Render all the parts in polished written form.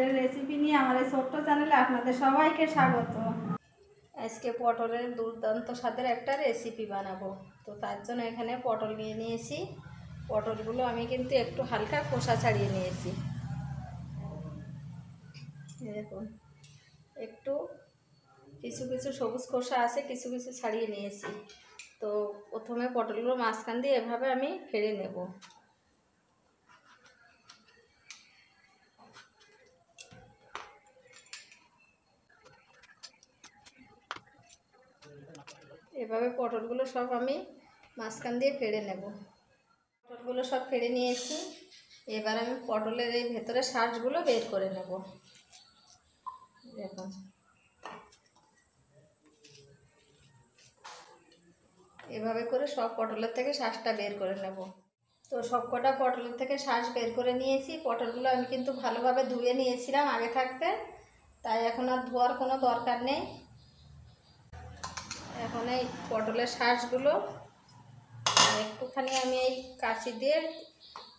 পটলের রেসিপি নিয়ে আমার এই ছোট্ট চ্যানেলে আপনাদের সবাইকে স্বাগত। আজকে পটলের দুর্দান্ত স্বাদের একটা রেসিপি বানাবো। তো তার জন্য এখানে পটল নিয়ে নিয়েছি। পটলগুলো আমি কিন্তু একটু হালকা খোসা ছাড়িয়ে নিয়েছি। দেখুন, একটু কিছু কিছু সবুজ খোসা আছে, কিছু কিছু ছাড়িয়ে নিয়েছি। তো প্রথমে পটলগুলো মাঝখান দিয়ে এভাবে আমি ফেড়ে নেব। এভাবে পটলগুলো সব আমি মাঝখান দিয়ে ফেড়ে নেব। পটলগুলো সব ফেড়ে নিয়েছি। এবার আমি পটলের এই ভেতরে শাঁসগুলো বের করে নেব। দেখুন, এভাবে করে সব পটলের থেকে শাঁসটা বের করে নেব। তো সবকটা পটলের থেকে শাঁস বের করে নিয়েছি। পটলগুলো আমি কিন্তু ভালোভাবে ধুয়ে নিয়েছিলাম আগে থাকতে, তাই এখন আর ধোয়ার কোনো দরকার নেই। এখন এই পটলের শাঁসগুলো একটুখানি আমি এই কাঁচি দিয়ে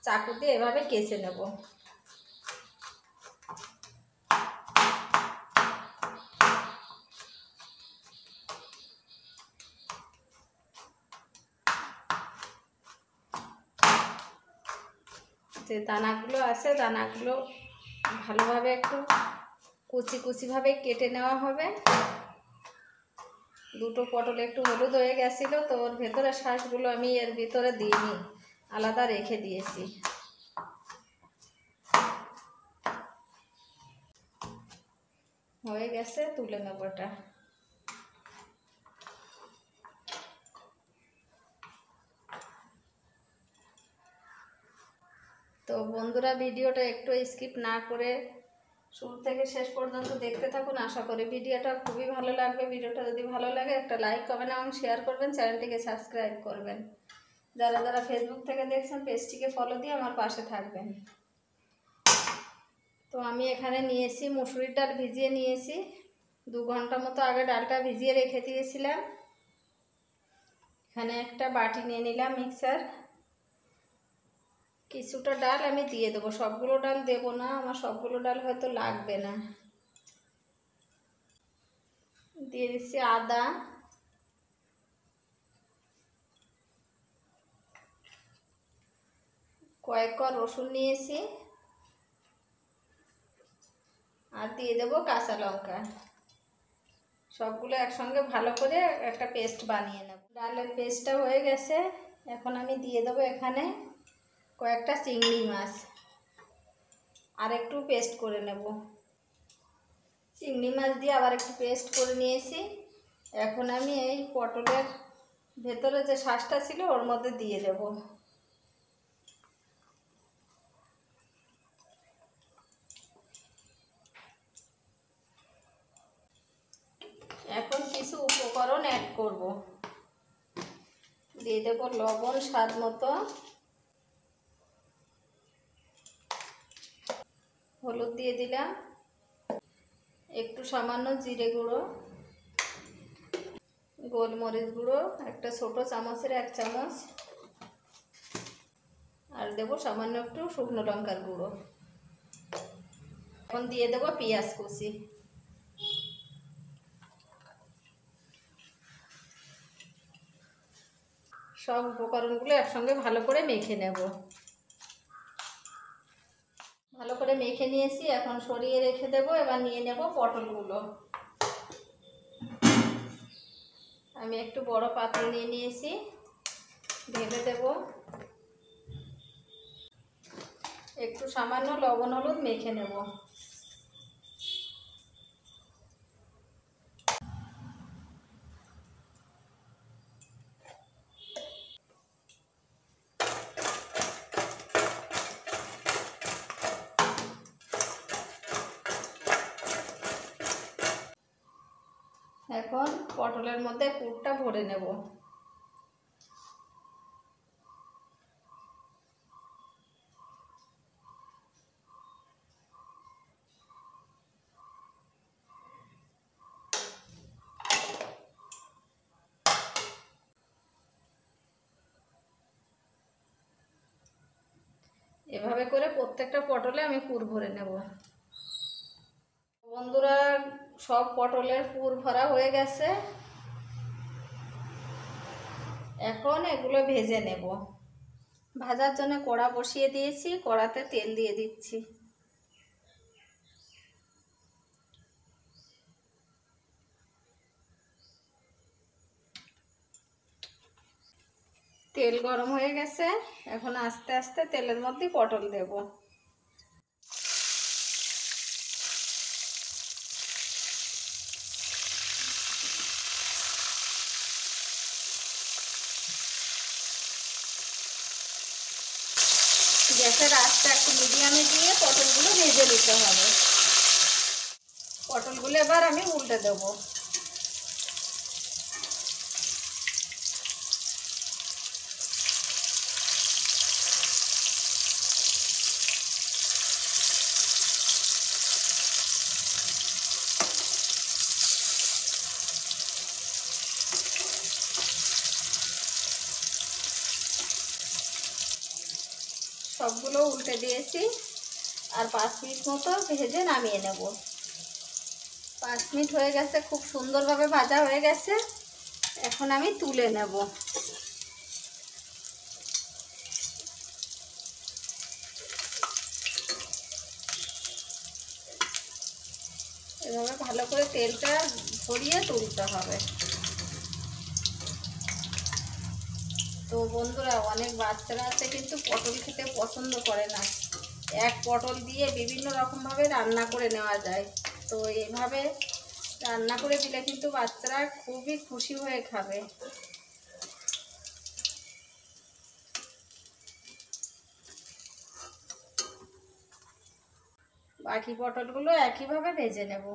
চাকু দিয়ে এভাবে কেচে নেব। যে দানাগুলো আছে, দানাগুলো ভালোভাবে একটু কুচি কুচিভাবে কেটে নেওয়া হবে। দুটো পটল একটু হলুদ হয়ে গেছিলো, তো ওর ভেতরে শাঁসগুলো আমি এর ভিতরে দিইনি, আলাদা রেখে দিয়েছি। হয়ে গেছে, তুলে নেব এটা। তো বন্ধুরা, ভিডিওটা একটু স্কিপ না করে শুরু থেকে শেষ পর্যন্ত দেখতে থাকুন। আশা করি ভিডিওটা খুবই ভালো লাগবে। ভিডিওটা যদি ভালো লাগে একটা লাইক কমেন্ট এবং শেয়ার করবেন, চ্যানেলটিকে সাবস্ক্রাইব করবেন। যারা যারা ফেসবুক থেকে দেখছেন পেজটিকে ফলো দিয়ে আমার পাশে থাকবেন। তো আমি এখানে নিয়েছি মুসুরির ডাল, ভিজিয়ে নিয়েছি। 2 ঘন্টা মতো আগে ডালটা ভিজিয়ে রেখে দিয়েছিলাম। এখানে একটা বাটি নিয়ে নিলাম মিক্সার। কিছুটা ডাল আমি দিয়ে দেবো, সবগুলো ডাল দেবো না, আমার সবগুলো ডাল হয়তো লাগবে না। দিয়ে দিচ্ছি আদা, কয়েক কোয়া রসুন নিয়েছি, আর দিয়ে দেবো কাঁচা লঙ্কা। সবগুলো একসঙ্গে ভালো করে একটা পেস্ট বানিয়ে নেব। ডালের পেস্টটা হয়ে গেছে। এখন আমি দিয়ে দেবো এখানে কয়েকটা চিংড়ি মাছ, আর একটু পেস্ট করে নেব। চিংড়ি মাছ দিয়ে আবার একটু পেস্ট করে নিয়েছি। এখন আমি এই পটলের ভেতরে যে শাঁসটা ছিল ওর মধ্যে দিয়ে দেব। এখন কিছু উপকরণ অ্যাড করব। দিয়ে দেব লবণ স্বাদ মতো, হলুদ দিয়ে দিলাম, একটু সামান্য জিরে গুঁড়ো, গোলমরিচ গুঁড়ো একটা ছোট চামচের 1 চামচ, আর দেব সামান্য একটু শুকনো লঙ্কার গুঁড়ো। এখন দিয়ে দেব পেঁয়াজ কুচি। সব উপকরণগুলো একসঙ্গে ভালো করে মেখে নেব। ভালো করে মেখে নিয়েছি, এখন সরিয়ে রেখে দেব। এবার নিয়ে নেব পটলগুলো। আমি একটু বড় পাত্র নিয়ে নিয়েছি, ঢেলে দেব। একটু সামান্য লবণ হলুদ মেখে নেব। এখন পটলের মধ্যে পুরটা ভরে নেব। এভাবে করে প্রত্যেকটা পটলে আমি পুর ভরে নেব। বন্ধুরা, সব পটলের পুর ভরা হয়ে গেছে। এখন এগুলো ভেজে নেব। ভাজার জন্য কড়া বসিয়ে দিয়েছি, কড়াতে তেল দিয়ে দিচ্ছি। তেল গরম হয়ে গেছে, এখন আস্তে আস্তে তেলের মধ্যে পটল দেব। গ্যাসের আঁচটা একটু মিডিয়ামে দিয়ে পটলগুলো ভেজে নিতে হবে। পটলগুলো এবার আমি উল্টে দেবো। সবগুলো উল্টে দিয়েছি, আর 5 মিনিট মতো ভেজে নামিয়ে নেব। 5 মিনিট হয়ে গেছে, খুব সুন্দরভাবে ভাজা হয়ে গেছে। এখন আমি তুলে নেব। এভাবে ভালো করে তেলটা ঝরিয়ে তুলতে হবে। তো বন্ধুরা, অনেক বাচ্চারা আছে কিন্তু পটল খেতে পছন্দ করে না। এক পটল দিয়ে বিভিন্ন রকমভাবে রান্না করে নেওয়া যায়। তো এইভাবে রান্না করে দিলে কিন্তু বাচ্চারা খুবই খুশি হয়ে খাবে। বাকি পটলগুলো একইভাবে ভেজে নেব।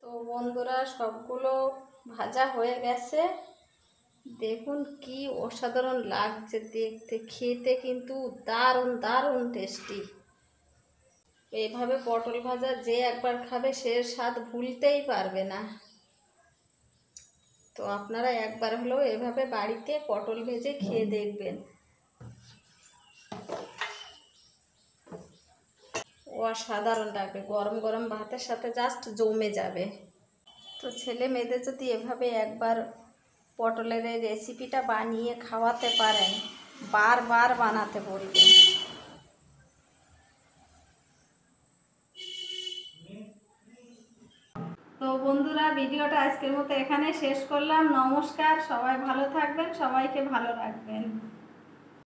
তো বন্ধুরা, সবগুলো ভাজা হয়ে গেছে। দেখুন কি অসাধারণ লাগছে দেখতে, খেতে কিন্তু দারুণ দারুণ টেস্টি। এইভাবে পটল ভাজা যে একবার খাবে সে স্বাদ ভুলতেই পারবে না। তো আপনারা একবার হলেও এভাবে বাড়িতে পটল ভেজে খেয়ে দেখবেন, অসাধারণ লাগবে। গরম গরম ভাতের সাথে জাস্ট জমে যাবে। তো ছেলে মেয়েদের যদি এভাবে একবার পটলের এই রেসিপিটা বানিয়ে খাওয়াতে পারেন, বারবার বানাতে বলবেন। তো বন্ধুরা, ভিডিওটা আজকের মতো এখানে শেষ করলাম। নমস্কার, সবাই ভালো থাকবেন, সবাইকে ভালো রাখবেন।